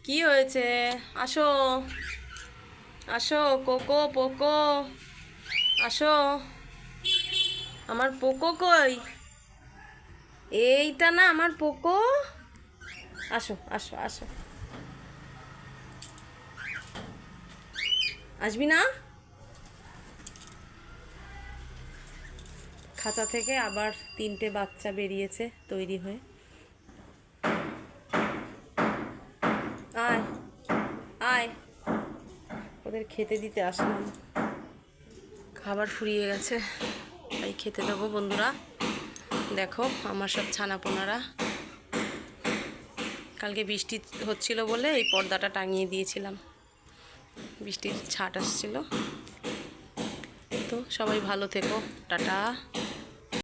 কি হয়েছে? আসো, আসো। কোকো, পোকো, আসো। আমার পোকো কই? এইটা না আমার পোকো। আসো, আসো, আসো। আসবি না? খাঁচা থেকে আবার 3টে বাচ্চা বেরিয়েছে তৈরি হয়ে। আয়, আয়। ওদের খেতে দিতে আসলাম। খাবার ফুরিয়ে গেছে, তাই খেতে দেবো বন্ধুরা। দেখো আমার সব ছানাপোনারা। কালকে বৃষ্টি হচ্ছিল বলে এই পর্দাটা টাঙিয়ে দিয়েছিলাম, বৃষ্টির ছাট আসছিল। তো সবাই ভালো থেকো, টাটা।